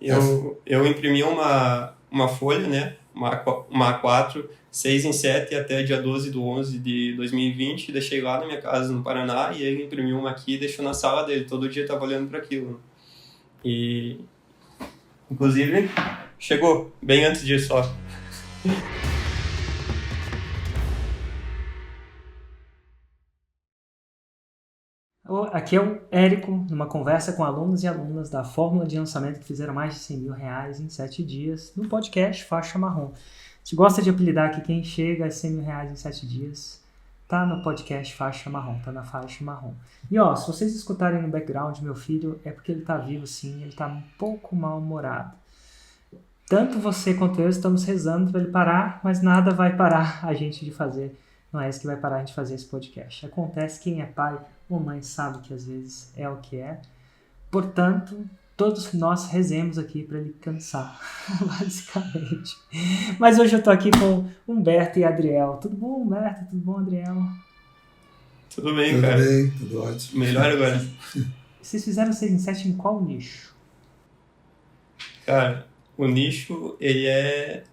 Eu imprimi uma folha, né? Uma A4, 6 em 7 até dia 12/11 de 2020, deixei lá na minha casa no Paraná, e ele imprimiu uma aqui e deixou na sala dele. Todo dia eu tava olhando para aquilo. E, inclusive, chegou bem antes disso, ó. Aqui é o Érico, numa conversa com alunos e alunas da fórmula de lançamento que fizeram mais de R$100 mil em 7 dias, no podcast Faixa Marrom. Se gosta de apelidar aqui quem chega a R$100 mil em 7 dias, tá no podcast Faixa Marrom, tá na Faixa Marrom. E ó, se vocês escutarem no background meu filho, é porque ele tá vivo sim, ele tá um pouco mal-humorado. Tanto você quanto eu estamos rezando para ele parar, mas nada vai parar a gente de fazer. Não é isso que vai parar a gente de fazer esse podcast. Acontece, quem é pai ou mãe sabe que às vezes é o que é. Portanto, todos nós rezemos aqui para ele cansar, basicamente. Mas hoje eu tô aqui com Humberto e Adriel. Tudo bom, Humberto? Tudo bom, Adriel? Tudo bem, cara. Tudo bem, tudo ótimo. Melhor agora. Vocês fizeram 6 em 7 em qual nicho? Cara, o nicho, ele é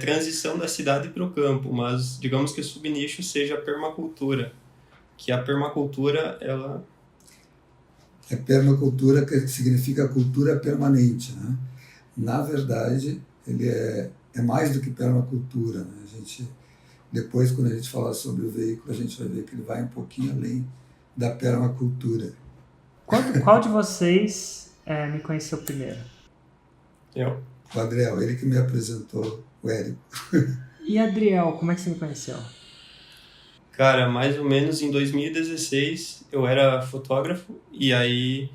transição da cidade para o campo, mas digamos que o subnicho seja a permacultura, que a permacultura, ela... É permacultura, que significa cultura permanente, né? Na verdade, ele é mais do que permacultura, né? A gente, depois, quando a gente falar sobre o veículo, a gente vai ver que ele vai um pouquinho além da permacultura. Qual de vocês me conheceu primeiro? Eu. O Adriel, ele que me apresentou, o Érico. E Adriel, como é que você me conheceu? Cara, mais ou menos em 2016 eu era fotógrafo e aí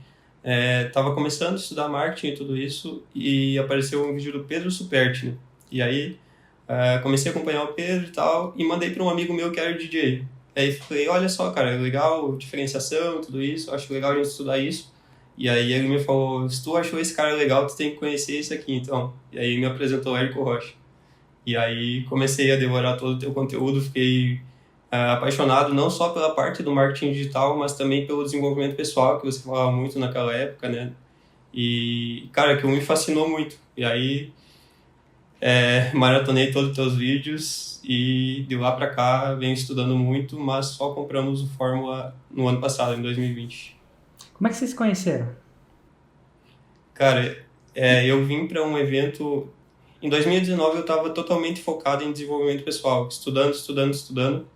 tava começando a estudar marketing e tudo isso, e apareceu um vídeo do Pedro Superti, né? E aí comecei a acompanhar o Pedro e tal, e mandei para um amigo meu que era DJ. Aí falei, olha só, cara, é legal, diferenciação, tudo isso, acho legal a gente estudar isso. E aí ele me falou, se tu achou esse cara legal, tu tem que conhecer esse aqui, então. E aí me apresentou o Érico Rocha. E aí comecei a devorar todo o teu conteúdo, fiquei apaixonado não só pela parte do marketing digital, mas também pelo desenvolvimento pessoal, que você falava muito naquela época, né? E, cara, aquilo me fascinou muito. E aí maratonei todos os teus vídeos e de lá pra cá venho estudando muito, mas só compramos o Fórmula no ano passado, em 2020. Como é que vocês se conheceram? Cara, eu vim para um evento... Em 2019 eu estava totalmente focado em desenvolvimento pessoal, estudando.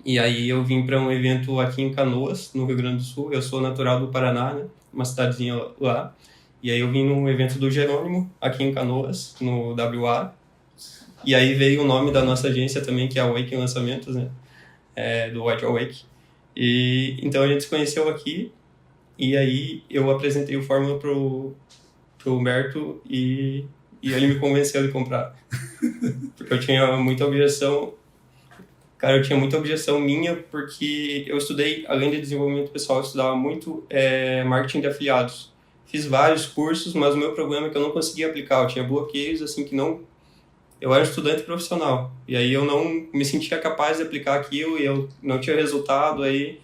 E aí eu vim para um evento aqui em Canoas, no Rio Grande do Sul. Eu sou natural do Paraná, né? Uma cidadezinha lá. E aí eu vim num evento do Jerônimo, aqui em Canoas, no WA. E aí veio o nome da nossa agência também, que é a Awake Lançamentos, né? Do White Awake. E então a gente se conheceu aqui. E aí eu apresentei o Fórmula pro Humberto e ele me convenceu de comprar. Porque eu tinha muita objeção. Cara, eu tinha muita objeção minha, porque eu estudei, além de desenvolvimento pessoal, eu estudava muito marketing de afiliados. Fiz vários cursos, mas o meu problema é que eu não conseguia aplicar. Eu tinha bloqueios, assim, que não... Eu era estudante profissional. E aí eu não me sentia capaz de aplicar aquilo e eu não tinha resultado. Aí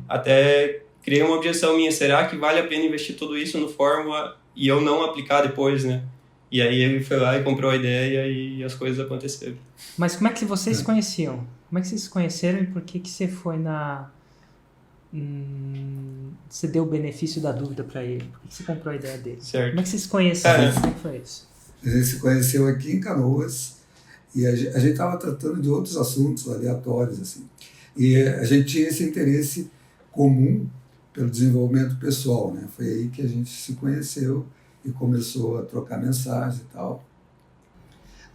até criei uma objeção minha. Será que vale a pena investir tudo isso no Fórmula e eu não aplicar depois, né? E aí ele foi lá e comprou a ideia e as coisas aconteceram. Mas como é que vocês se conheciam? Como é que vocês se conheceram e por que você foi você deu o benefício da dúvida para ele? Por que você comprou a ideia dele? Certo. Como é que vocês se conheceram? Como é que foi isso? A gente se conheceu aqui em Canoas e a gente estava tratando de outros assuntos aleatórios, assim. E a gente tinha esse interesse comum pelo desenvolvimento pessoal, né? Foi aí que a gente se conheceu e começou a trocar mensagens e tal,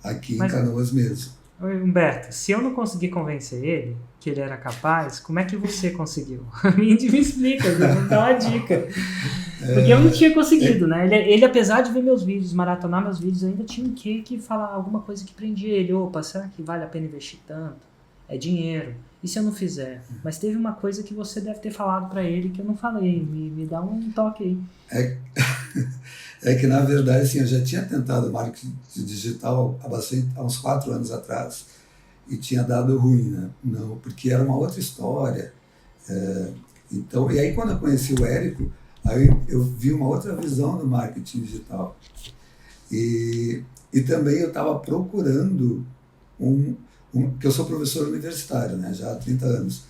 aqui em Canoas mesmo. Humberto, se eu não consegui convencer ele que ele era capaz, como é que você conseguiu? Me explica, me dá uma dica. Porque eu não tinha conseguido, né? Ele, apesar de ver meus vídeos, maratonar meus vídeos, ainda tinha um quê que falar alguma coisa que prendia ele. Opa, será que vale a pena investir tanto? É dinheiro. E se eu não fizer? Mas teve uma coisa que você deve ter falado pra ele que eu não falei. Me dá um toque aí. É que, na verdade, assim, eu já tinha tentado marketing digital há uns 4 anos atrás e tinha dado ruim, né? Não, porque era uma outra história. Então, e aí, quando eu conheci o Érico, Aí eu vi uma outra visão do marketing digital. E também eu estava procurando que eu sou professor universitário, né, já há 30 anos,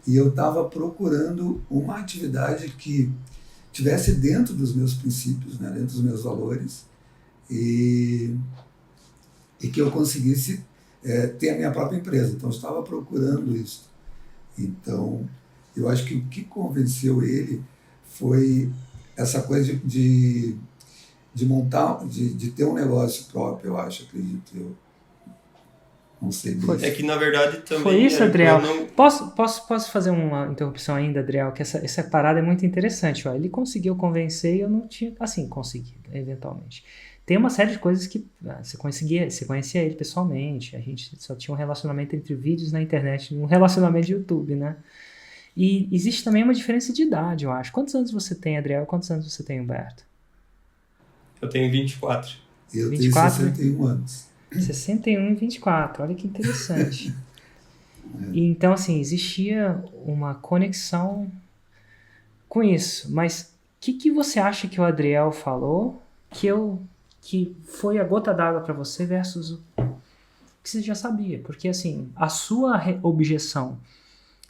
e eu estava procurando uma atividade que tivesse dentro dos meus princípios, né, dentro dos meus valores, e que eu conseguisse ter a minha própria empresa. Então eu estava procurando isso. Então eu acho que o que convenceu ele foi essa coisa de montar, de ter um negócio próprio, eu acho, acredito eu. Não sei disso. É que, na verdade, também... Foi isso, Adriel. Não... Posso fazer uma interrupção ainda, Adriel? Que essa parada é muito interessante. Ó. Ele conseguiu convencer e eu não tinha, assim, conseguido, eventualmente. Tem uma série de coisas que você conhecia ele pessoalmente. A gente só tinha um relacionamento entre vídeos na internet, um relacionamento de YouTube, né? E existe também uma diferença de idade, eu acho. Quantos anos você tem, Adriel? Quantos anos você tem, Humberto? Eu tenho 24. Eu 24, tenho 61 anos. 61 e 24, olha que interessante. E, então, assim, existia uma conexão com isso. Mas o que você acha que o Adriel falou que foi a gota d'água para você versus o que você já sabia? Porque, assim, a sua objeção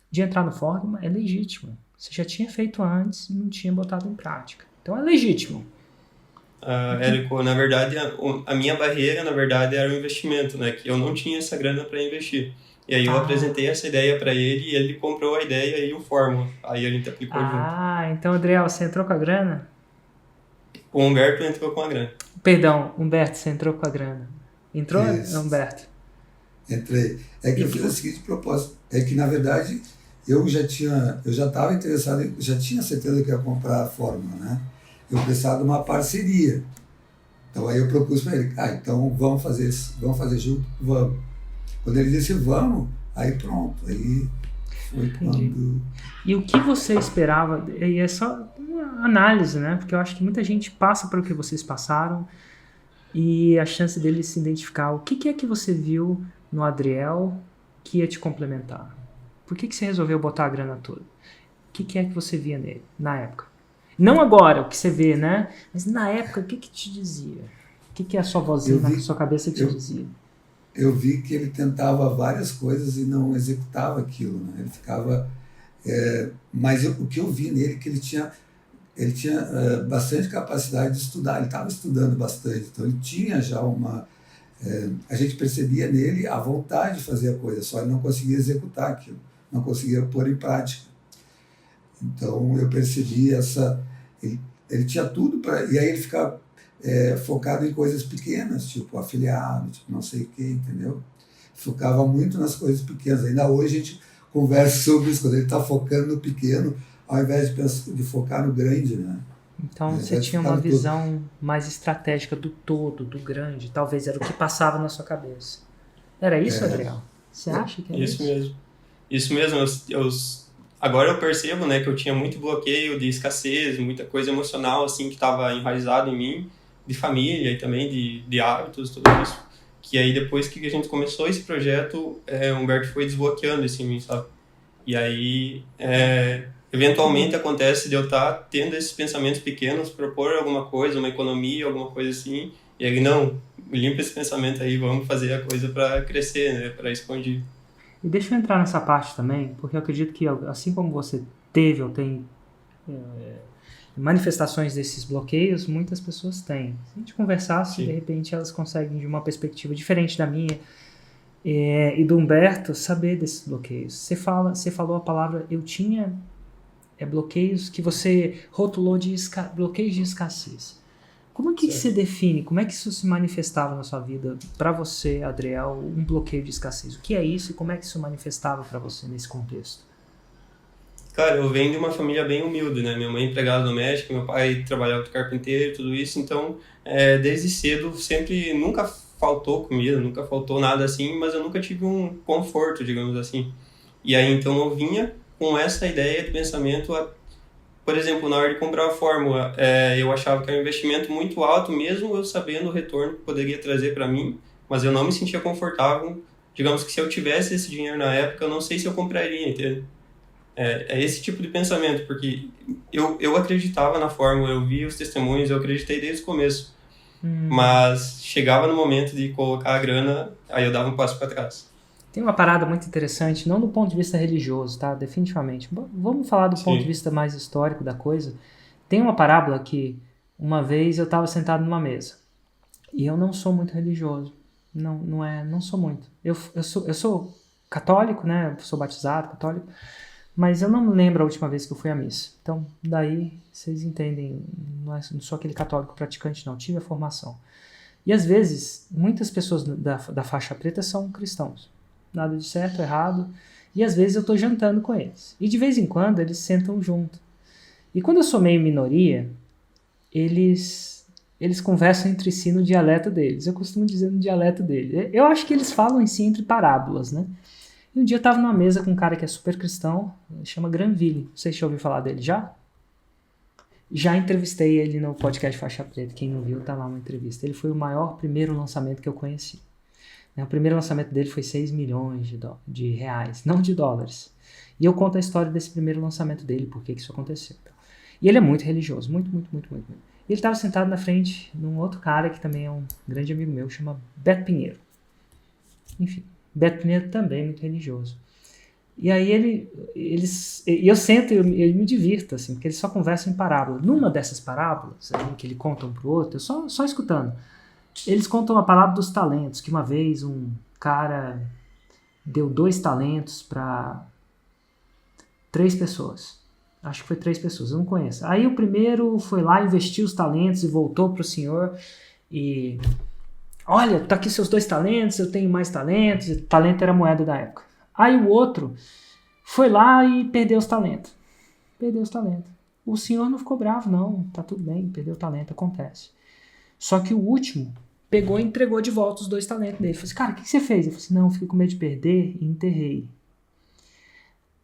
de entrar no Fórmula é legítima. Você já tinha feito antes e não tinha botado em prática. Então é legítimo. Érico, na verdade, a minha barreira, na verdade, era o investimento, né? Que eu não tinha essa grana para investir. E aí eu apresentei essa ideia para ele e ele comprou a ideia e o Fórmula. Aí a gente aplicou junto. Então, Adriel, você entrou com a grana? O Humberto entrou com a grana. Perdão, Humberto, você entrou com a grana. Entrou, Isso. Humberto? Entrei. É que eu fiz o seguinte propósito. É que, na verdade, eu já estava interessado, já tinha certeza que ia comprar a Fórmula, né? Eu precisava de uma parceria. Então aí eu propus para ele, então vamos fazer isso, vamos fazer junto? Vamos. Quando ele disse vamos, aí pronto, aí foi quando... E o que você esperava, e é só uma análise, né? Porque eu acho que muita gente passa pelo que vocês passaram e a chance dele se identificar. O que é que você viu no Adriel que ia te complementar? Por que você resolveu botar a grana toda? O que é que você via nele, na época? Não agora, o que você vê, né? Mas na época, o que te dizia? O que a sua vozinha na sua cabeça te dizia? Eu vi que ele tentava várias coisas e não executava aquilo, né? Ele ficava... mas o que eu vi nele é que ele tinha bastante capacidade de estudar. Ele estava estudando bastante, então ele tinha já uma... a gente percebia nele a vontade de fazer a coisa, só ele não conseguia executar aquilo, não conseguia pôr em prática. Então eu percebi ele tinha tudo para... E aí ele ficava focado em coisas pequenas, tipo afiliado, tipo não sei o que, entendeu? Focava muito nas coisas pequenas. Ainda hoje a gente conversa sobre isso, quando ele está focando no pequeno, ao invés de focar no grande, né? Então você tinha uma visão mais estratégica do todo, do grande, talvez era o que passava na sua cabeça. Era isso, Adriel? Você acha que era isso? Isso mesmo. Agora eu percebo, né, que eu tinha muito bloqueio de escassez, muita coisa emocional assim que estava enraizado em mim, de família e também de hábitos, tudo isso. Que aí depois que a gente começou esse projeto, o Humberto foi desbloqueando isso em mim, sabe? E aí, eventualmente acontece de eu estar tendo esses pensamentos pequenos, propor alguma coisa, uma economia, alguma coisa assim, e aí, não, limpa esse pensamento aí, vamos fazer a coisa para crescer, né, para expandir. E deixa eu entrar nessa parte também, porque eu acredito que assim como você teve ou tem manifestações desses bloqueios, muitas pessoas têm. Se a gente conversasse, de repente elas conseguem, de uma perspectiva diferente da minha e do Humberto, saber desses bloqueios. Você falou a palavra, eu tinha bloqueios que você rotulou de bloqueios de escassez. Como é que você define, como é que isso se manifestava na sua vida, para você, Adriel, um bloqueio de escassez? O que é isso e como é que isso manifestava para você nesse contexto? Cara, eu venho de uma família bem humilde, né? Minha mãe é empregada doméstica, meu pai trabalhava de carpinteiro e tudo isso, então, desde cedo, nunca faltou comida, nunca faltou nada assim, mas eu nunca tive um conforto, digamos assim. E aí, então, eu vinha com essa ideia de pensamento, por exemplo, na hora de comprar a Fórmula, eu achava que era um investimento muito alto, mesmo eu sabendo o retorno que poderia trazer para mim, mas eu não me sentia confortável. Digamos que se eu tivesse esse dinheiro na época, eu não sei se eu compraria, entende? É esse tipo de pensamento, porque eu acreditava na fórmula, eu via os testemunhos, eu acreditei desde o começo. Mas chegava no momento de colocar a grana, aí eu dava um passo para trás. Tem uma parada muito interessante, não do ponto de vista religioso, tá? Definitivamente. Vamos falar do ponto de vista mais histórico da coisa. Tem uma parábola que uma vez eu estava sentado numa mesa e eu não sou muito religioso. Não sou muito. Eu sou católico, né? Eu sou batizado, católico. Mas eu não lembro a última vez que eu fui à missa. Então, daí vocês entendem, não sou aquele católico praticante, não. Tive a formação. E às vezes, muitas pessoas da faixa preta são cristãos. Nada de certo, errado. E às vezes eu estou jantando com eles. E de vez em quando eles sentam junto. E quando eu sou meio minoria, eles conversam entre si no dialeto deles. Eu costumo dizer no dialeto deles. Eu acho que eles falam em si entre parábolas, né? E um dia eu estava numa mesa com um cara que é super cristão, chama Granville. Não sei se já ouviu falar dele já? Já entrevistei ele no podcast Faixa Preta. Quem não viu, tá lá uma entrevista. Ele foi o maior primeiro lançamento que eu conheci. O primeiro lançamento dele foi 6 milhões de reais, não de dólares. E eu conto a história desse primeiro lançamento dele, por que isso aconteceu. E ele é muito religioso, muito. E ele estava sentado na frente de um outro cara que também é um grande amigo meu, chama Beto Pinheiro. Enfim, Beto Pinheiro também é muito religioso. E aí eu sento e eu me divirto, assim, porque eles só conversam em parábola. Numa dessas parábolas, que ele conta um pro outro, eu só escutando. Eles contam a parábola dos talentos, que uma vez um cara deu 2 talentos para 3 pessoas. Acho que foi 3 pessoas, eu não conheço. Aí o primeiro foi lá, investiu os talentos e voltou pro senhor e... Olha, tá aqui seus 2 talentos, eu tenho mais talentos. E talento era a moeda da época. Aí o outro foi lá e perdeu os talentos. O senhor não ficou bravo, não. Tá tudo bem, perdeu o talento, acontece. Só que o último pegou e entregou de volta os 2 talentos dele. Falei assim, cara, o que você fez? Eu falei assim, não, fiquei com medo de perder e enterrei.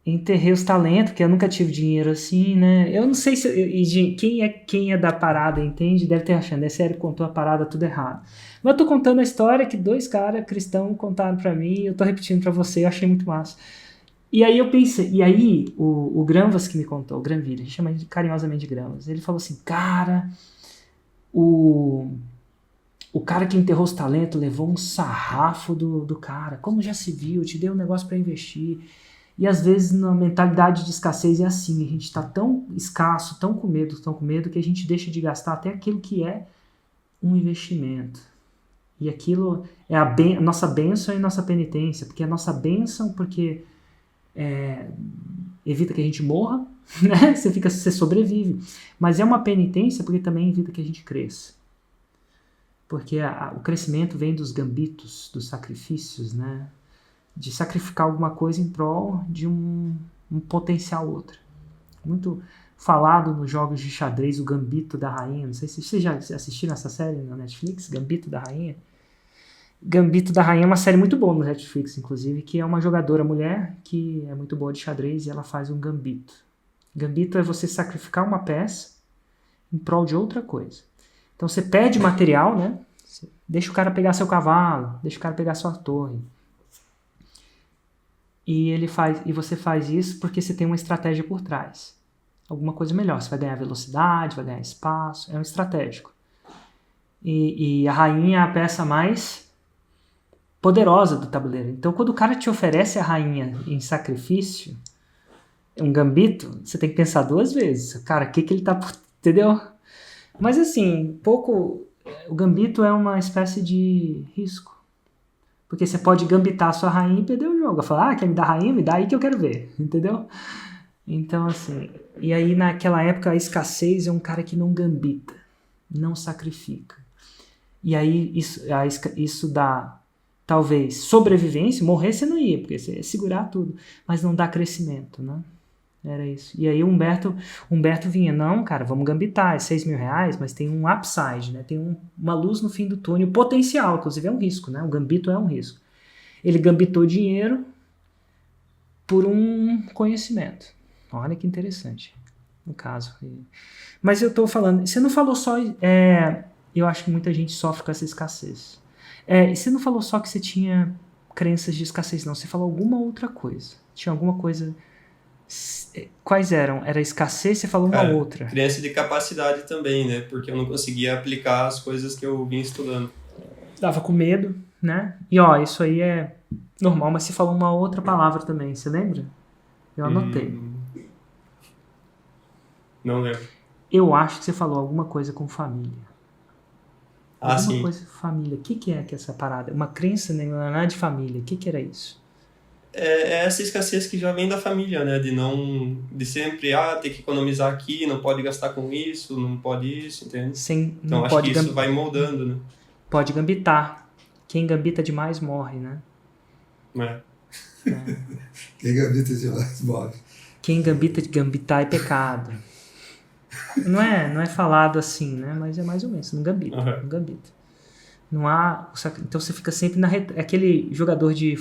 Enterrei os talentos, porque eu nunca tive dinheiro assim, né? Eu não sei se... Quem é da parada entende, deve ter achando, é sério, contou a parada tudo errado. Mas eu tô contando a história que 2 caras cristãos contaram pra mim e eu tô repetindo pra você, eu achei muito massa. E aí eu pensei, o Granvas que me contou, o Granville, a gente chama ele carinhosamente de Granvas, ele falou assim, cara, o cara que enterrou os talentos levou um sarrafo do cara, como já se viu, te deu um negócio pra investir. E às vezes na mentalidade de escassez é assim, a gente está tão escasso, tão com medo, que a gente deixa de gastar até aquilo que é um investimento. E aquilo é a nossa bênção e nossa penitência, porque a nossa bênção, porque evita que a gente morra, né? Você sobrevive. Mas é uma penitência porque também evita que a gente cresça. Porque o crescimento vem dos gambitos, dos sacrifícios, né? De sacrificar alguma coisa em prol de um potencial outro. Muito falado nos jogos de xadrez, o Gambito da Rainha. Não sei se vocês já assistiram essa série na Netflix, Gambito da Rainha. Gambito da Rainha é uma série muito boa no Netflix, inclusive, que é uma jogadora mulher que é muito boa de xadrez e ela faz um gambito. Gambito é você sacrificar uma peça em prol de outra coisa. Então você pede material, né? Deixa o cara pegar seu cavalo, deixa o cara pegar sua torre. E você faz isso porque você tem uma estratégia por trás. Alguma coisa melhor. Você vai ganhar velocidade, vai ganhar espaço. É um estratégico. E a rainha é a peça mais poderosa do tabuleiro. Então, quando o cara te oferece a rainha em sacrifício, um gambito, você tem que pensar 2 vezes. Cara, o que ele tá... Entendeu? Mas assim, o gambito é uma espécie de risco. Porque você pode gambitar a sua rainha e perder o jogo. Falar, quer me dar rainha? Me dá aí que eu quero ver. Entendeu? Então, assim... E aí, naquela época, a escassez é um cara que não gambita. Não sacrifica. E aí, isso dá, talvez, sobrevivência. Morrer você não ia, porque você ia segurar tudo. Mas não dá crescimento, né? Era isso. E aí o Humberto vinha, não, cara, vamos gambitar, é 6 mil reais, mas tem um upside, né? Tem uma luz no fim do túnel, potencial, inclusive é um risco, né? O gambito é um risco. Ele gambitou dinheiro por um conhecimento. Olha que interessante, no caso. Mas eu tô falando, você não falou só, eu acho que muita gente sofre com essa escassez. E você não falou só que você tinha crenças de escassez, não, você falou alguma outra coisa. Tinha alguma coisa... Quais eram? Era escassez, você falou uma outra. Crença de capacidade também, né? Porque eu não conseguia aplicar as coisas que eu vinha estudando. Tava com medo, né? E isso aí é normal, mas você falou uma outra palavra também, você lembra? Eu anotei. Não lembro. Eu acho que você falou alguma coisa com família. Alguma coisa com família. O que é essa parada? Uma crença nada de família. O que era isso? É essa escassez que já vem da família, né? De sempre, ter que economizar aqui, não pode gastar com isso, não pode isso, entende? Então acho que isso vai moldando, né? Pode gambitar. Quem gambita demais morre, né? Quem gambita demais morre. Quem gambitar é pecado. Não é falado assim, né? Mas é mais ou menos. Não gambita. Não gambita. Não há... Então você fica sempre na... Aquele jogador de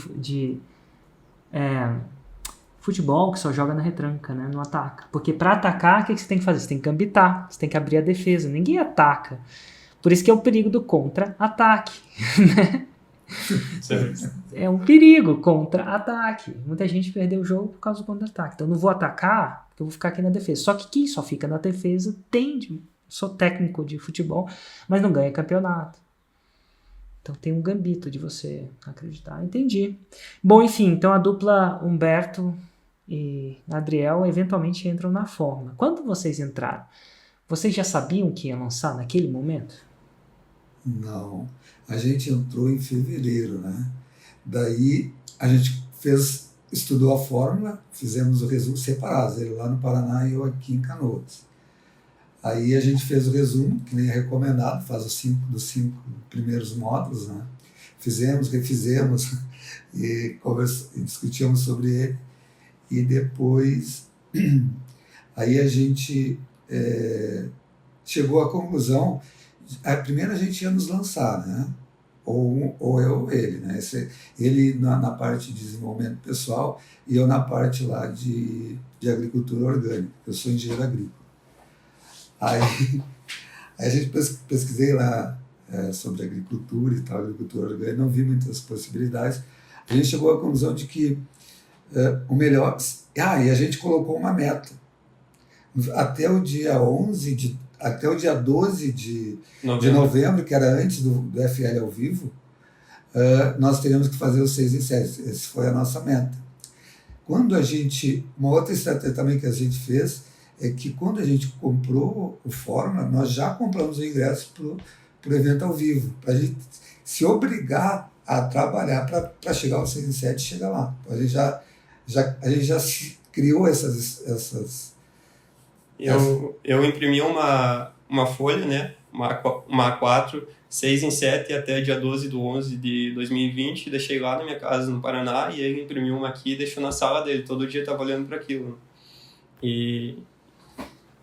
futebol que só joga na retranca, né? Não ataca. Porque para atacar, o que você tem que fazer? Você tem que gambitar. Você tem que abrir a defesa. Ninguém ataca. Por isso que é o perigo do contra-ataque. Né? É um perigo contra-ataque. Muita gente perdeu o jogo por causa do contra-ataque. Então eu não vou atacar, porque eu vou ficar aqui na defesa. Só que quem só fica na defesa sou técnico de futebol, mas não ganha campeonato. Então tem um gambito de você acreditar. Entendi. Bom, enfim, então a dupla Humberto e Adriel eventualmente entram na fórmula. Quando vocês entraram, vocês já sabiam que ia lançar naquele momento? Não. A gente entrou em fevereiro, né? Daí a gente estudou a fórmula, fizemos o resumo separados, ele lá no Paraná e eu aqui em Canoas. Aí a gente fez o resumo, que nem é recomendado, faz dos 5 primeiros módulos, né? Fizemos, refizemos e discutimos sobre ele. E depois, aí a gente chegou à conclusão, primeiro a gente ia nos lançar, né? Ou eu ou ele, né? Ele na parte de desenvolvimento pessoal e eu na parte lá de agricultura orgânica. Eu sou engenheiro agrícola. Aí a gente pesquisei lá sobre agricultura e tal, agricultura orgânica, não vi muitas possibilidades. A gente chegou à conclusão de que o melhor... e a gente colocou uma meta. Até o dia 12 de novembro, que era antes do FL ao vivo, nós teríamos que fazer os 6 em 7. Essa foi a nossa meta. Uma outra estratégia também que a gente fez é que quando a gente comprou o Fórmula, nós já compramos o ingresso para o evento ao vivo, para a gente se obrigar a trabalhar para chegar aos 6 em 7 e chegar lá. A gente já criou essas... Eu imprimi uma folha, né? Uma A4, 6 em 7 até dia 12/11 de 2020, deixei lá na minha casa no Paraná e ele imprimiu uma aqui e deixou na sala dele. Todo dia eu estava olhando para aquilo. E,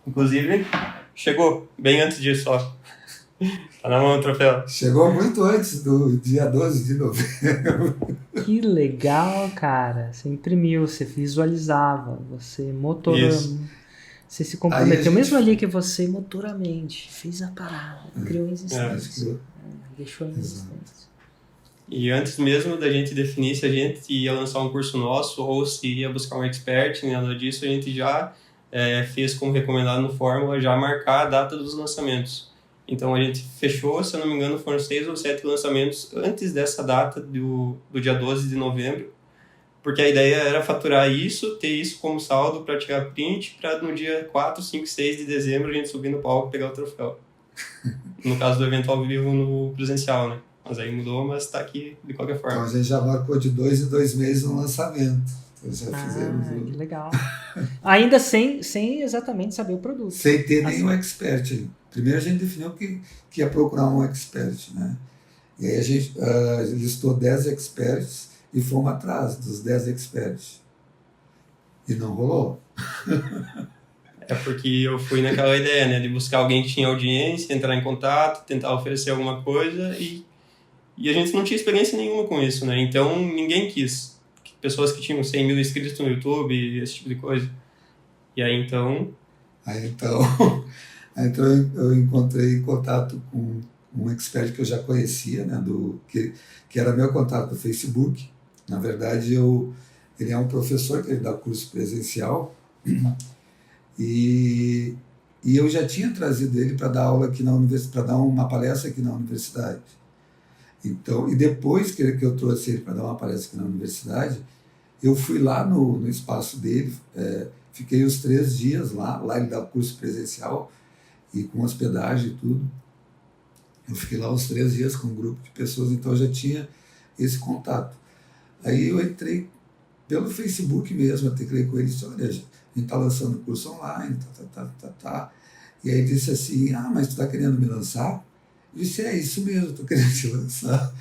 inclusive, chegou bem antes disso, ó. Tá na mão o troféu. Chegou muito antes do dia 12 de novembro. Que legal, cara. Você imprimiu, você visualizava, você motorou. Você se comprometeu, mesmo ali que você motoramente fez a parada, criou existência. Deixou a existência. E antes mesmo da gente definir se a gente ia lançar um curso nosso ou se ia buscar um expert, nada disso, a gente já fez como recomendado no Fórmula, já marcar a data dos lançamentos. Então a gente fechou, se eu não me engano, foram 6 ou 7 lançamentos antes dessa data do dia 12 de novembro, porque a ideia era faturar isso, ter isso como saldo para tirar print, para no dia 4, 5, 6 de dezembro a gente subir no palco e pegar o troféu. No caso do evento ao vivo no presencial, né? Mas aí mudou, mas está aqui de qualquer forma. Então a gente já marcou de 2 em 2 meses no lançamento. Então já fizemos que legal. Ainda sem exatamente saber o produto. Sem ter nenhum expert. Primeiro a gente definiu que ia procurar um expert, né? E aí a gente listou 10 experts e fomos atrás dos 10 experts. E não rolou. É porque eu fui naquela ideia, né? De buscar alguém que tinha audiência, entrar em contato, tentar oferecer alguma coisa e a gente não tinha experiência nenhuma com isso, né? Então ninguém quis. Pessoas que tinham 100 mil inscritos no YouTube, esse tipo de coisa. E aí então... Aí então eu entrei em contato com um expert que eu já conhecia, né? Que era meu contato do Facebook. Na verdade, eu Ele é um professor que ele dá curso presencial e eu já tinha trazido ele para dar aula aqui na universidade, para dar uma palestra aqui na universidade. Então, e depois que eu trouxe ele para dar uma palestra aqui na universidade, eu fui lá no espaço dele, fiquei os 3 dias lá ele dá curso presencial e com hospedagem e tudo. Eu fiquei lá os 3 dias com um grupo de pessoas, então eu já tinha esse contato. Aí eu entrei pelo Facebook mesmo, eu teclei com ele e disse, olha, a gente está lançando curso online, E aí ele disse assim, mas tu está querendo me lançar? Eu disse, é isso mesmo, estou querendo te lançar.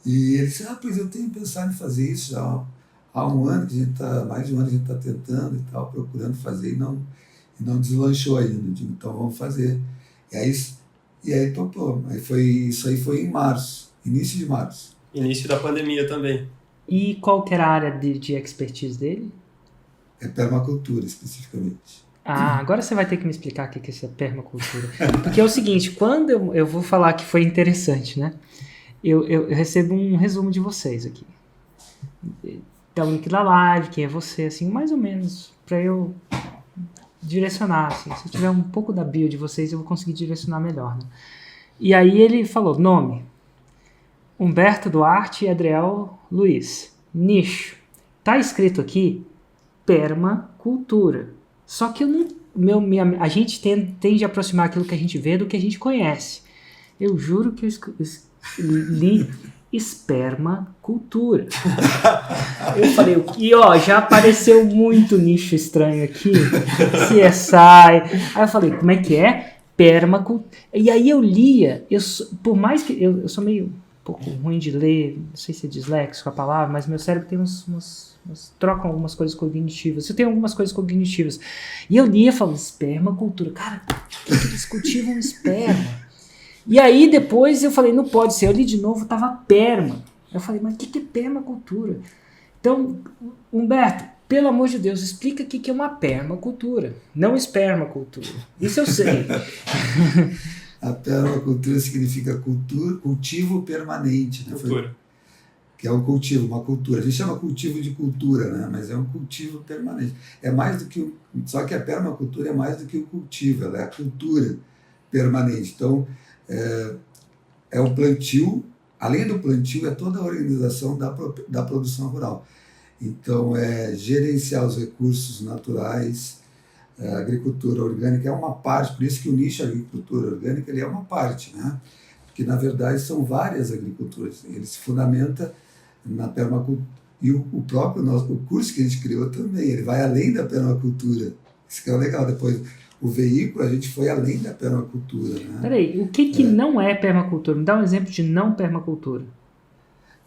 E ele disse, pois eu tenho pensado em fazer isso já há um ano, mais de um ano que a gente está tentando e tal, procurando fazer e não deslanchou ainda. Eu digo, então vamos fazer. E aí topou. Isso aí foi em março, início de março. Início da pandemia também. E qual que era a área de expertise dele? É permacultura, especificamente. Agora você vai ter que me explicar o que é essa permacultura. Porque é o seguinte, quando eu vou falar que foi interessante, né? Eu recebo um resumo de vocês aqui. Dá o link da live, quem é você, assim, mais ou menos, para eu direcionar, assim. Se eu tiver um pouco da bio de vocês, eu vou conseguir direcionar melhor, né? E aí ele falou, nome, Humberto Duarte e Adriel Luiz. Nicho. Tá escrito aqui, permacultura. Só que a gente tende a aproximar aquilo que a gente vê do que a gente conhece. Eu juro que eu li espermacultura. Eu falei, já apareceu muito nicho estranho aqui. CSI. Aí eu falei, como é que é? Permacultura. E aí eu lia, por mais que eu sou meio um pouco ruim de ler, não sei se é disléxico a palavra, mas meu cérebro tem trocam algumas coisas cognitivas. Eu tenho algumas coisas cognitivas. E eu lia e falava, espermacultura. Cara, por que eles cultivam esperma? E aí depois eu falei, não pode ser. Eu li de novo, tava perma. Eu falei, mas o que é permacultura? Então, Humberto, pelo amor de Deus, explica o que é uma permacultura, não espermacultura. Isso eu sei. A permacultura significa cultivo permanente, né? Que é um cultivo, uma cultura. A gente chama cultivo de cultura, né? Mas é um cultivo permanente. É mais do que só que a permacultura é mais do que o cultivo, ela é a cultura permanente. Então, é o plantio, além do plantio, é toda a organização da produção rural. Então, é gerenciar os recursos naturais. A agricultura orgânica é uma parte, por isso que o nicho agricultura orgânica ele é uma parte, né? Porque, na verdade, são várias agriculturas. Ele se fundamenta na permacultura. E o curso que a gente criou também, ele vai além da permacultura. Isso que é legal. Depois, o veículo, a gente foi além da permacultura. Né? Peraí, o que não é permacultura? Me dá um exemplo de não permacultura.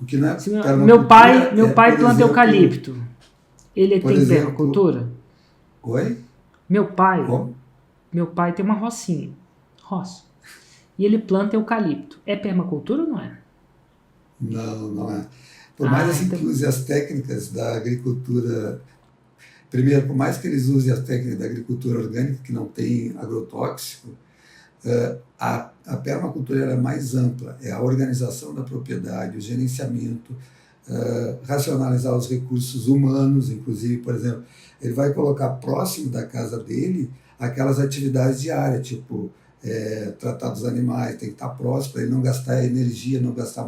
O que não é permacultura meu pai planta eucalipto. Ele tem permacultura? Oi? Meu pai tem uma roça. E ele planta eucalipto. É permacultura ou não é? Não é. Por mais assim que use as técnicas da agricultura, primeiro, por mais que eles usem as técnicas da agricultura orgânica, que não tem agrotóxico, a permacultura é mais ampla, é a organização da propriedade, o gerenciamento, racionalizar os recursos humanos, inclusive, por exemplo, ele vai colocar próximo da casa dele aquelas atividades diárias, tipo tratar dos animais, tem que estar próximo para ele não gastar energia, não gastar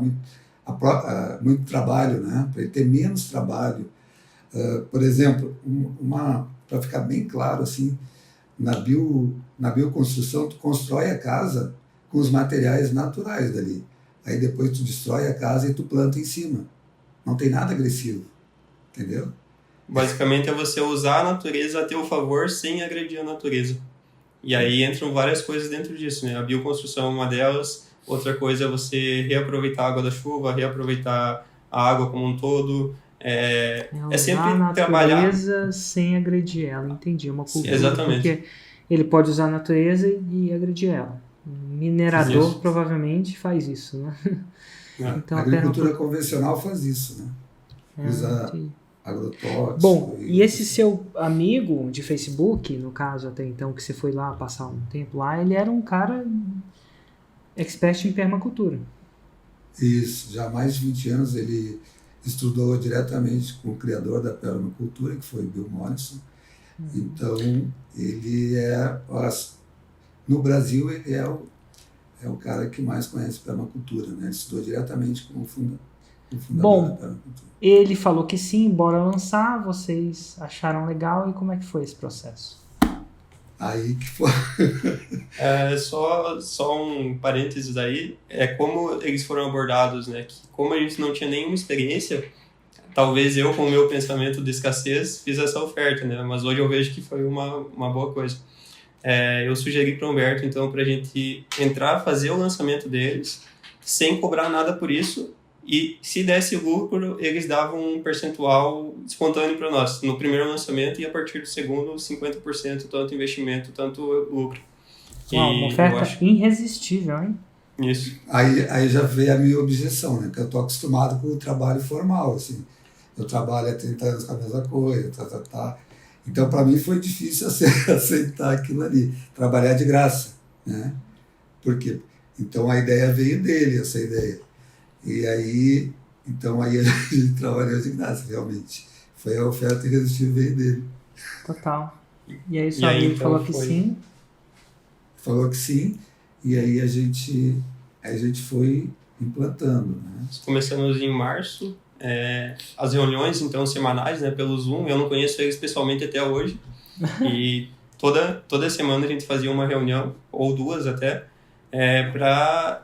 muito trabalho, né? Para ele ter menos trabalho. Por exemplo, para ficar bem claro, assim, na bioconstrução, tu constrói a casa com os materiais naturais dali. Aí depois tu destrói a casa e tu planta em cima. Não tem nada agressivo, entendeu? Basicamente é você usar a natureza a teu favor sem agredir a natureza. E aí entram várias coisas dentro disso, né? A bioconstrução é uma delas. Outra coisa é você reaproveitar a água da chuva, reaproveitar a água como um todo. É sempre trabalhar... a natureza sem agredir ela, entendi. Uma cultura. Exatamente. Porque ele pode usar a natureza e agredir ela. Um minerador provavelmente faz isso, né? Então, a agricultura convencional faz isso, né? Usa agrotóxicos. Bom, e esse seu amigo de Facebook, no caso até então, que você foi lá passar um tempo lá, ele era um cara expert em permacultura. Isso, já há mais de 20 anos ele estudou diretamente com o criador da permacultura, que foi Bill Mollison. Então, ele no Brasil, ele é o cara que mais conhece permacultura, né? Ele estudou diretamente com o fundador da permacultura. Ele falou que sim, bora lançar, vocês acharam legal, e como é que foi esse processo? Aí que foi. Só um parênteses aí, como eles foram abordados, né? Que como a gente não tinha nenhuma experiência, talvez eu, com o meu pensamento de escassez, fiz essa oferta, né? Mas hoje eu vejo que foi uma boa coisa. Eu sugeri para o Humberto, então, para a gente entrar, fazer o lançamento deles, sem cobrar nada por isso, e se desse lucro, eles davam um percentual espontâneo para nós, no primeiro lançamento, e a partir do segundo, 50%, tanto investimento, tanto lucro. Uma oferta irresistível, hein? Isso. Aí já veio a minha objeção, né? Porque eu estou acostumado com o trabalho formal, assim. Eu trabalho há 30 anos com a mesma coisa, Então, para mim, foi difícil aceitar aquilo ali, trabalhar de graça, né? Por quê? Então, a ideia veio dele, essa ideia. E aí a gente trabalhou de graça, realmente. Foi a oferta irresistível, veio dele. Total. E aí, seu amigo falou que sim? Falou que sim, e aí a gente foi implantando, né? Começamos em março, as reuniões, então, semanais, né, pelo Zoom. Eu não conheço eles pessoalmente até hoje. E toda semana a gente fazia uma reunião, ou duas até, para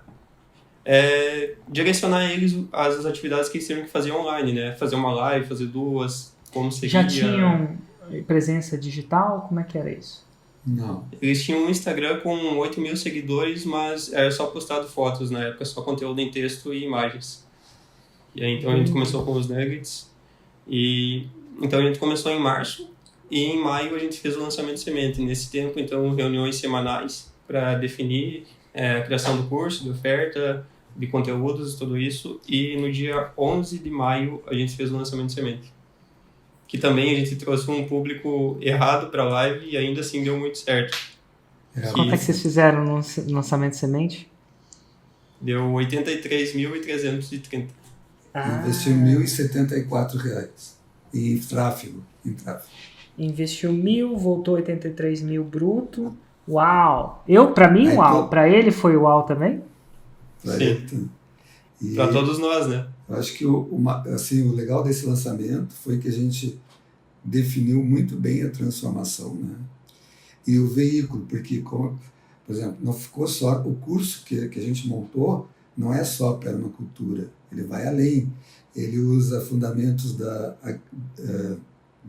direcionar eles as atividades que eles tinham que fazer online, né? Fazer uma live, fazer duas, como seria. Já tinham presença digital? Como é que era isso? Não. Eles tinham um Instagram com 8 mil seguidores, mas era só postado fotos na época, só conteúdo em texto e imagens. E aí, então a gente começou com os nuggets. E então a gente começou em março, e em maio a gente fez o lançamento de semente. Nesse tempo, então, reuniões semanais para definir a criação do curso, de oferta, de conteúdos, tudo isso. E no dia 11 de maio a gente fez o lançamento de semente. Que também a gente trouxe um público errado para a live e ainda assim deu muito certo. Quanto é que vocês fizeram no lançamento de semente? Deu 83.330. Investiu R$ 1.074 em tráfego. Investiu 1.000, voltou 83.000 bruto. Uau! Para mim, uau. Para ele foi uau também? Sim. Para todos nós, né? Eu acho que o legal desse lançamento foi que a gente definiu muito bem a transformação, né? E o veículo, porque, por exemplo, não ficou só o curso que a gente montou, não é só permacultura, ele vai além. Ele usa fundamentos da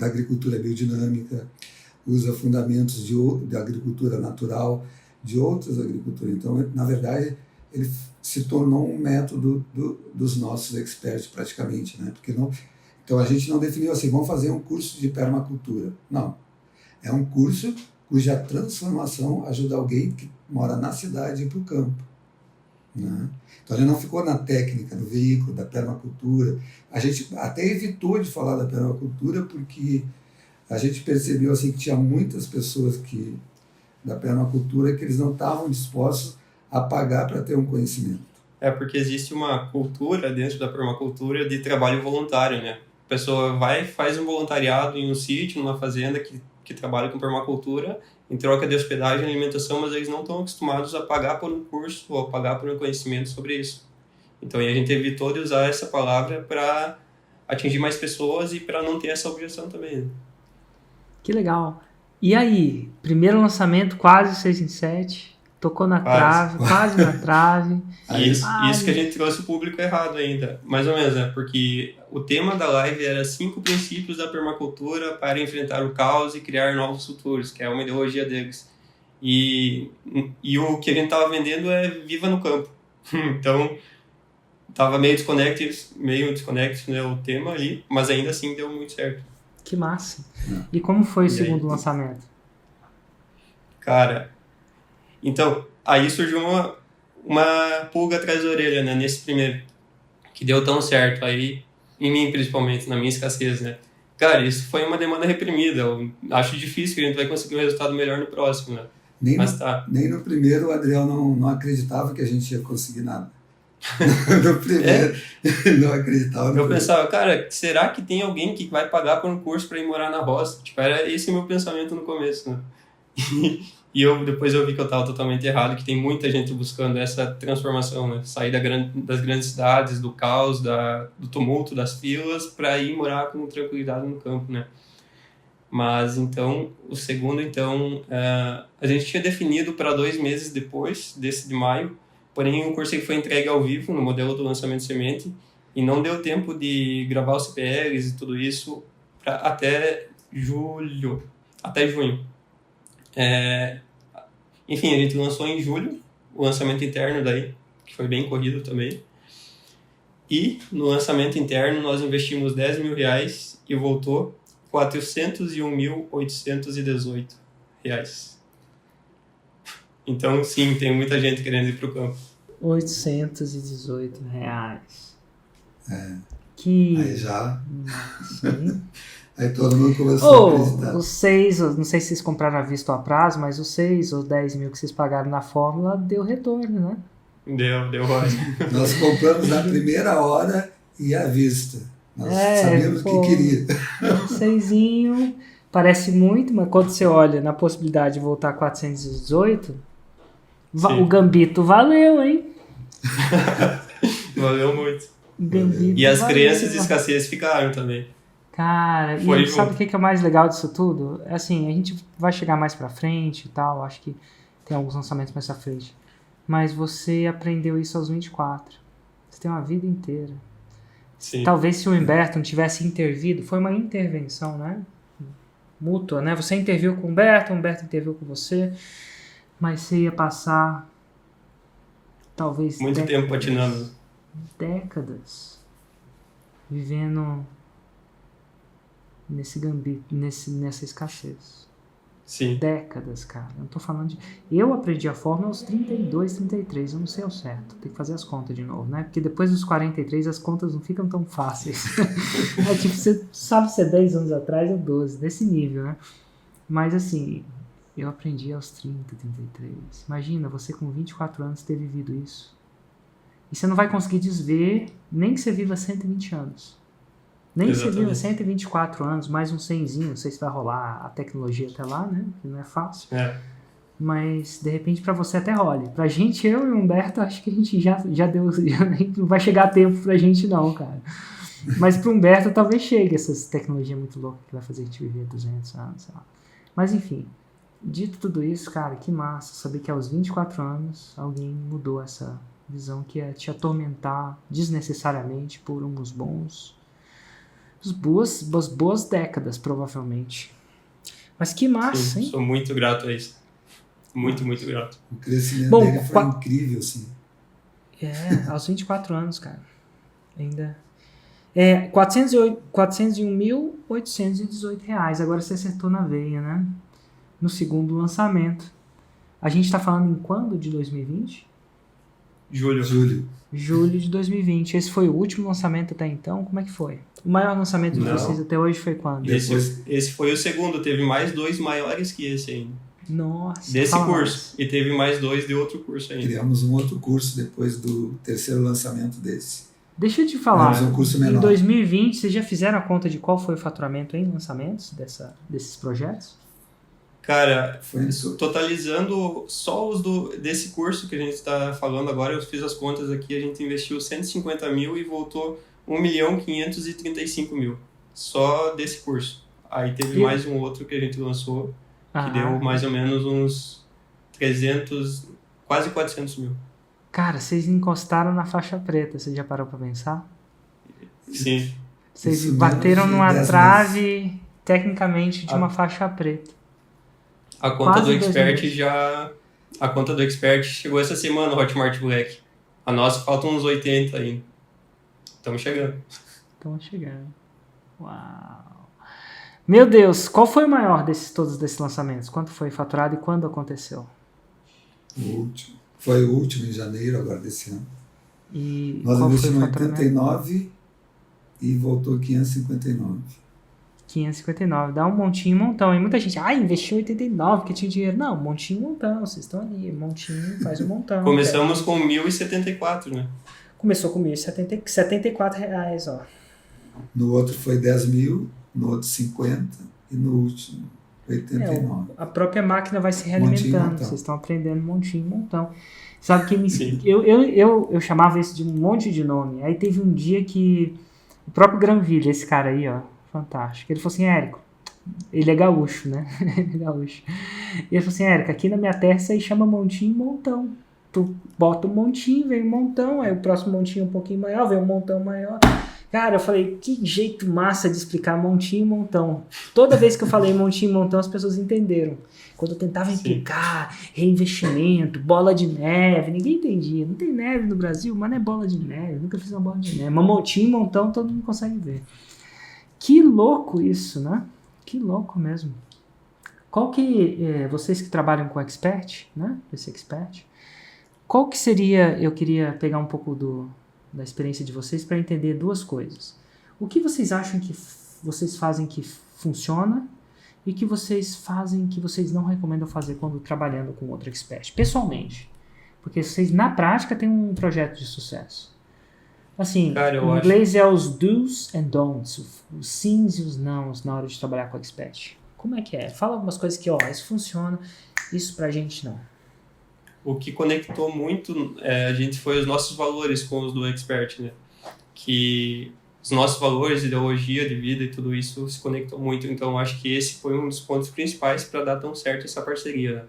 agricultura biodinâmica, usa fundamentos da agricultura natural, de outras agriculturas. Então, na verdade, ele se tornou um método dos nossos experts praticamente, né? Então a gente não definiu assim, vamos fazer um curso de permacultura. Não. É um curso cuja transformação ajuda alguém que mora na cidade a ir para o campo, né? Então ele não ficou na técnica, no veículo da permacultura. A gente até evitou de falar da permacultura porque a gente percebeu assim, que tinha muitas pessoas da permacultura que eles não estavam dispostos a pagar para ter um conhecimento. Porque existe uma cultura dentro da permacultura de trabalho voluntário, né? A pessoa faz um voluntariado em um sítio, numa fazenda que trabalha com permacultura, em troca de hospedagem e alimentação, mas eles não estão acostumados a pagar por um curso ou a pagar por um conhecimento sobre isso. Então, a gente evitou de usar essa palavra para atingir mais pessoas e para não ter essa objeção também, né? Que legal. E aí, primeiro lançamento, quase 6 em 7... Tocou na trave, quase na trave. Isso que a gente trouxe o público errado ainda. Mais ou menos, né? Porque o tema da live era 5 princípios da permacultura para enfrentar o caos e criar novos futuros, que é uma ideologia deles. E o que a gente estava vendendo é viva no campo. Então, estava meio desconecte, né, o tema ali, mas ainda assim deu muito certo. Que massa. E como foi o segundo lançamento? Cara... Então, aí surgiu uma pulga atrás da orelha, né, nesse primeiro, que deu tão certo, aí, em mim principalmente, na minha escassez, né. Cara, isso foi uma demanda reprimida, eu acho difícil que a gente vai conseguir um resultado melhor no próximo, né. Nem no primeiro o Adriel não acreditava que a gente ia conseguir nada. No primeiro, não acreditava no Eu primeiro. pensava, cara, será que tem alguém que vai pagar por um curso para ir morar na roça? Tipo, era esse o meu pensamento no começo, né? E depois eu vi que eu estava totalmente errado, que tem muita gente buscando essa transformação, né? Sair das grandes cidades, do caos, do tumulto, das filas, para ir morar com tranquilidade no campo, né? Mas, então, o segundo, a gente tinha definido para 2 meses depois desse de maio, porém o curso foi entregue ao vivo, no modelo do lançamento semente, e não deu tempo de gravar os CPLs e tudo isso até junho. Enfim, a gente lançou em julho, o lançamento interno daí, que foi bem corrido também. E no lançamento interno nós investimos R$10.000 e voltou R$401.818. Então, sim, tem muita gente querendo ir para o campo. R$818. É. Que... Aí já... Sim. Aí todo mundo começou a acreditar. Os 6, não sei se vocês compraram à vista ou a prazo, mas os 6 ou 10 mil que vocês pagaram na fórmula deu retorno, né? Deu ótimo. Nós compramos na primeira hora e à vista. Nós sabíamos o que queria. Um 6zinho, parece muito, mas quando você olha na possibilidade de voltar a 418, o gambito valeu, hein? Valeu muito. Gambito e as valeu, crenças de escassez ficaram também. Cara, e sabe o que é mais legal disso tudo? Assim, a gente vai chegar mais pra frente e tal, acho que tem alguns lançamentos mais pra frente. Mas você aprendeu isso aos 24. Você tem uma vida inteira. Sim. Talvez se o Humberto não tivesse intervido, foi uma intervenção, né? Mútua, né? Você interviu com o Humberto interviu com você, mas você ia passar talvez muito tempo patinando. Décadas vivendo nesse gambito, nessa escassez. Sim. Décadas, cara. Eu não tô falando de... Eu aprendi a fórmula aos 32, 33. Eu não sei ao certo. Tem que fazer as contas de novo, né? Porque depois dos 43 as contas não ficam tão fáceis. É tipo, você sabe se é 10 anos atrás ou 12. Nesse nível, né? Mas assim, eu aprendi aos 30, 33. Imagina, você com 24 anos ter vivido isso. E você não vai conseguir desver nem que você viva 120 anos. Nem que você viva 124 anos, mais um 100zinho, não sei se vai rolar a tecnologia até lá, né? Que não é fácil. Mas, de repente, pra você até role. Pra gente, eu e o Humberto, acho que a gente já deu... não vai chegar tempo pra gente não, cara. Mas pro Humberto talvez chegue essas tecnologias muito loucas que vai fazer a gente viver 200 anos, sei lá. Mas, enfim, dito tudo isso, cara, que massa saber que aos 24 anos alguém mudou essa visão que é te atormentar desnecessariamente por uns bons... boas décadas, provavelmente. Mas que massa, sim, hein? Sou muito grato a isso. Muito, muito grato. O crescimento dele foi incrível, assim. Aos 24 anos, cara. Ainda... R$401.818. Agora você acertou na veia, né? No segundo lançamento. A gente tá falando em quando de 2020? Julho de 2020. Esse foi o último lançamento até então? Como é que foi? O maior lançamento de vocês até hoje foi quando? Esse foi o segundo. Teve mais 2 maiores que esse ainda. Nossa. Desse curso. E teve mais 2 de outro curso ainda. Criamos um outro curso depois do terceiro lançamento desse. Deixa eu te falar. Um curso menor. Em 2020, vocês já fizeram a conta de qual foi o faturamento em lançamentos desses projetos? Cara, totalizando só os desse curso que a gente está falando agora, eu fiz as contas aqui, a gente investiu 150 mil e voltou 1.535.000. Só desse curso. Aí teve mais um outro que a gente lançou, que deu mais ou menos uns 300, quase 400 mil. Cara, vocês encostaram na faixa preta, você já parou para pensar? Sim. Vocês bateram numa trave, tecnicamente, de uma faixa preta. A conta do Expert chegou essa semana, o Hotmart Black. A nossa faltam uns 80 ainda. Estamos chegando. Uau. Meu Deus, qual foi o maior todos desses lançamentos? Quanto foi faturado e quando aconteceu? O último. Foi o último em janeiro agora desse ano. E nós investimos 89 e voltou 559. 559, dá um montinho e montão. E muita gente, investiu 89 porque tinha dinheiro. Não, montinho e montão, vocês estão ali. Montinho faz um montão. Começamos com 1.074, né? Começou com R$1.074, ó. No outro foi 10 mil, no outro 50 e no último 89. A própria máquina vai se Montinho, realimentando. montão. Vocês estão aprendendo montinho, montão. Sabe que Sim. eu chamava isso de um monte de nome. Aí teve um dia que o próprio Granville, esse cara aí, ó, fantástico. Ele falou assim, Érico, ele é gaúcho, né? Ele é gaúcho. E ele falou assim, Érico, aqui na minha terra isso aí chama montinho e montão. Tu bota um montinho, vem um montão, aí o próximo montinho é um pouquinho maior, vem um montão maior. Cara, eu falei, que jeito massa de explicar montinho e montão. Toda vez que eu falei montinho e montão, as pessoas entenderam. Quando eu tentava explicar reinvestimento, bola de neve, ninguém entendia. Não tem neve no Brasil, mas não é bola de neve. Nunca fiz uma bola de neve. Mas montinho e montão todo mundo consegue ver. Que louco isso, né? Que louco mesmo. Qual que, vocês que trabalham com expert, né? Esse expert, qual que seria, eu queria pegar um pouco da experiência de vocês para entender duas coisas. O que vocês acham que vocês fazem que funciona e que vocês fazem que vocês não recomendam fazer quando trabalhando com outro expert, pessoalmente? Porque vocês, na prática, têm um projeto de sucesso. Assim, Cara, em inglês é os do's and don'ts, os sims e os nãos na hora de trabalhar com expert. Como é que é? Fala algumas coisas que, ó, isso funciona, isso pra gente não. O que conectou muito a gente foi os nossos valores com os do Expert, né? Que os nossos valores, ideologia de vida e tudo isso se conectou muito. Então, acho que esse foi um dos pontos principais para dar tão certo essa parceria, né?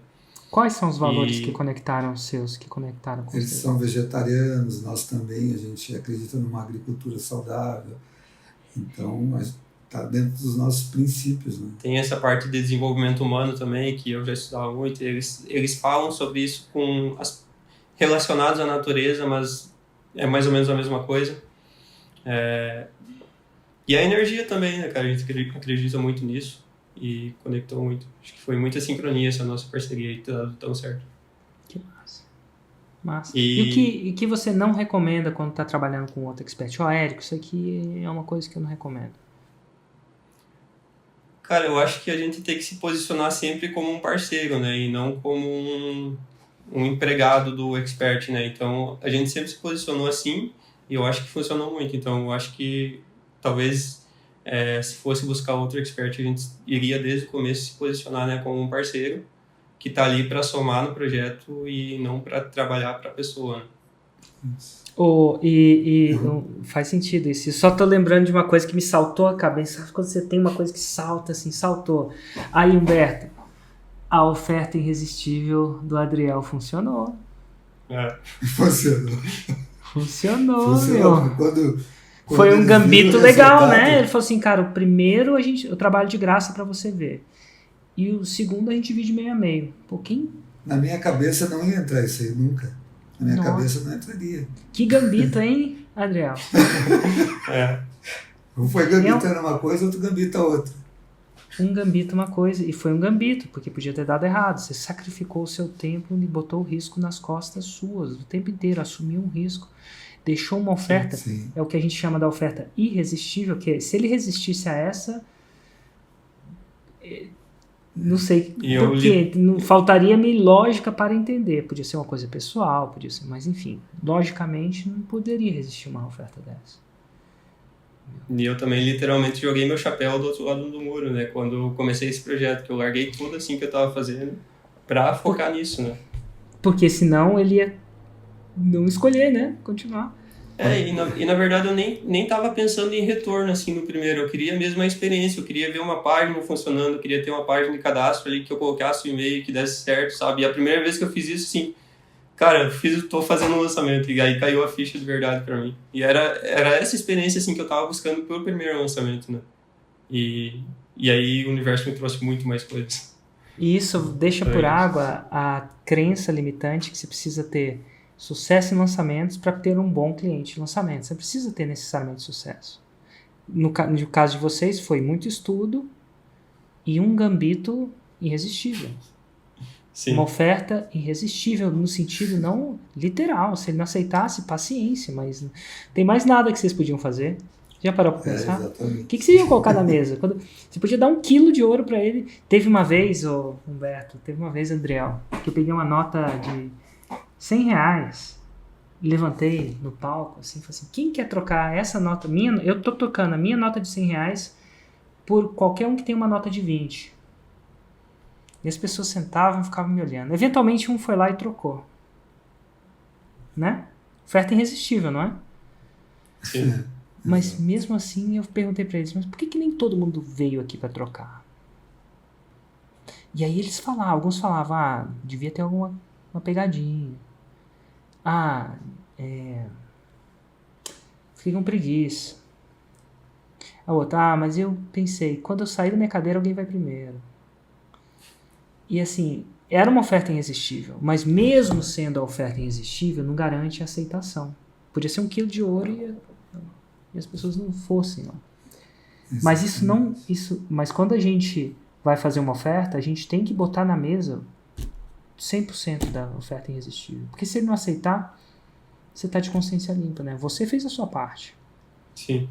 Quais são os valores que conectaram os seus, que conectaram com Eles vocês? são vegetarianos, nós também, a gente acredita numa agricultura saudável. Então, está dentro dos nossos princípios, né? Tem essa parte de desenvolvimento humano também, que eu já estudava muito. Eles falam sobre isso relacionados à natureza, mas é mais ou menos a mesma coisa. E a energia também, né, cara? A gente acredita muito nisso e conectou muito. Acho que foi muita sincronia essa nossa parceria e tá dando tão certo. Que massa. Massa. E o que você não recomenda quando está trabalhando com outro expert? Ó, Érico, isso aqui é uma coisa que eu não recomendo. Cara, eu acho que a gente tem que se posicionar sempre como um parceiro, né? E não como um empregado do expert, né? Então, a gente sempre se posicionou assim e eu acho que funcionou muito. Então, eu acho que talvez se fosse buscar outro expert, a gente iria desde o começo se posicionar, né, como um parceiro que está ali para somar no projeto e não para trabalhar para a pessoa, né? Faz sentido isso. Eu só tô lembrando de uma coisa que me saltou a cabeça. Sabe quando você tem uma coisa que salta assim, saltou. Aí, Humberto, a oferta irresistível do Adriel funcionou. Funcionou, meu. Quando foi um gambito legal, né? Ele falou assim, cara, o primeiro eu trabalho de graça pra você ver. E o segundo a gente divide meio a meio. Pouquinho. Na minha cabeça não ia entrar isso aí, nunca. Na minha cabeça não entraria. Que gambito, hein, Adriel? Um foi gambitando uma coisa, outro gambita outra. Um gambito uma coisa, e foi um gambito, porque podia ter dado errado. Você sacrificou o seu tempo e botou o risco nas costas suas, o tempo inteiro, assumiu um risco. Deixou uma oferta, sim. É o que a gente chama da oferta irresistível, que se ele resistisse a essa, não sei por quê, não faltaria-me lógica para entender. Podia ser uma coisa pessoal, podia ser, mas enfim, logicamente não poderia resistir uma oferta dessa. E eu também literalmente joguei meu chapéu do outro lado do muro, né? Quando eu comecei esse projeto, que eu larguei tudo assim que eu tava fazendo para focar nisso, né? Porque senão ele ia não escolher, né? Continuar. E na verdade eu nem tava pensando em retorno assim no primeiro. Eu queria mesmo a experiência, eu queria ver uma página funcionando, eu queria ter uma página de cadastro ali que eu colocasse o e-mail, que desse certo, sabe? E a primeira vez que eu fiz isso, sim, cara, tô fazendo um lançamento e aí caiu a ficha de verdade pra mim. E era essa experiência assim que eu tava buscando pelo primeiro lançamento, né? E aí o universo me trouxe muito mais coisas. E isso deixa por água a crença limitante que você precisa ter sucesso em lançamentos para ter um bom cliente de lançamento. Você precisa ter necessariamente sucesso. No caso de vocês, foi muito estudo e um gambito irresistível. Sim. Uma oferta irresistível no sentido não literal. Se ele não aceitasse, paciência, mas não tem mais nada que vocês podiam fazer. Já parou para pensar? Exatamente. O que vocês iam colocar na mesa? Você podia dar 1 quilo de ouro para ele. Teve uma vez, Humberto, Adriel, que eu peguei uma nota de R$100 levantei no palco, assim, falei assim, quem quer trocar essa nota minha? Eu tô trocando a minha nota de R$100 por qualquer um que tem uma nota de 20. E as pessoas sentavam e ficavam me olhando. Eventualmente um foi lá e trocou. Né? Oferta irresistível, não é? Sim. Mas mesmo assim eu perguntei pra eles, mas por que nem todo mundo veio aqui pra trocar? E aí eles falavam, alguns falavam, devia ter alguma pegadinha. Fiquei com preguiça. A outra, mas eu pensei, quando eu sair da minha cadeira alguém vai primeiro. E assim, era uma oferta irresistível, mas mesmo sendo a oferta irresistível, não garante a aceitação. Podia ser 1 quilo de ouro e as pessoas não fossem lá. Mas quando a gente vai fazer uma oferta, a gente tem que botar na mesa 100% da oferta irresistível. Porque se ele não aceitar, você está de consciência limpa, né? Você fez a sua parte. Sim.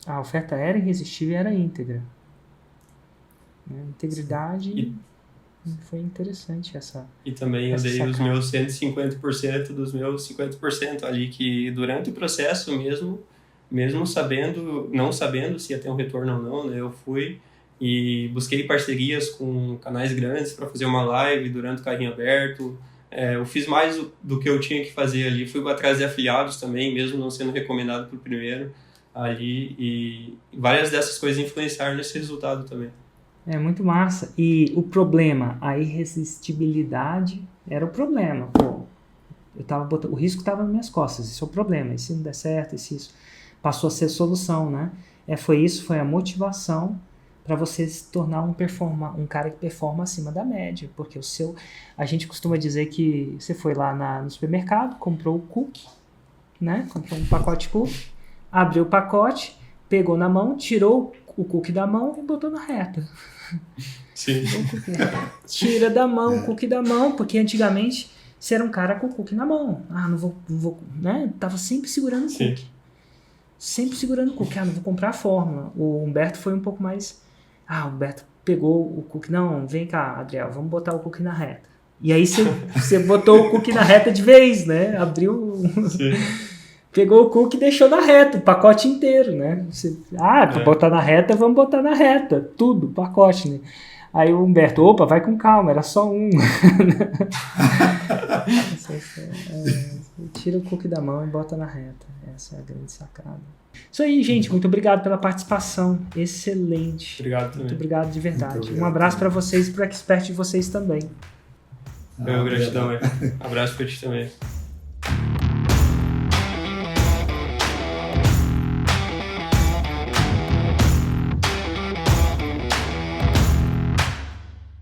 A oferta era irresistível e era íntegra. Integridade... Foi interessante essa. E também eu dei os meus 150% dos meus 50% ali, que durante o processo mesmo sabendo, não sabendo se ia ter um retorno ou não, né, eu fui e busquei parcerias com canais grandes para fazer uma live durante o carrinho aberto. Eu fiz mais do que eu tinha que fazer ali, fui atrás de afiliados também, mesmo não sendo recomendado por primeiro ali, e várias dessas coisas influenciaram nesse resultado também. É muito massa. E o problema, a irresistibilidade era o problema. Pô, o risco estava nas minhas costas, esse é o problema. E se não der certo, isso passou a ser solução, né? Foi a motivação para você se tornar um cara que performa acima da média. Porque a gente costuma dizer que você foi lá no supermercado, comprou o cookie, né? Comprou um pacote de cookie, abriu o pacote, pegou na mão, tirou o cookie da mão e botou na reta. Sim. Tira da mão o cookie da mão, porque antigamente você era um cara com o cookie na mão. Não vou, né? Tava sempre segurando o cookie. Sempre segurando o cookie. Não vou comprar a fórmula. O Humberto foi um pouco mais... o Humberto pegou o cookie. Não, vem cá, Adriel, vamos botar o cookie na reta. E aí você botou o cookie na reta de vez, né? Abriu... Sim. Pegou o cookie e deixou na reta, o pacote inteiro, né? Pra botar na reta, vamos botar na reta. Tudo, pacote, né? Aí o Humberto, opa, vai com calma, era só um. Tira o cookie da mão e bota na reta. Essa é a grande sacada. Isso aí, gente. Muito obrigado pela participação. Excelente. Obrigado também. Muito obrigado de verdade. Um abraço para vocês e para o expert de vocês também. Gratidão. Abraço para ti também.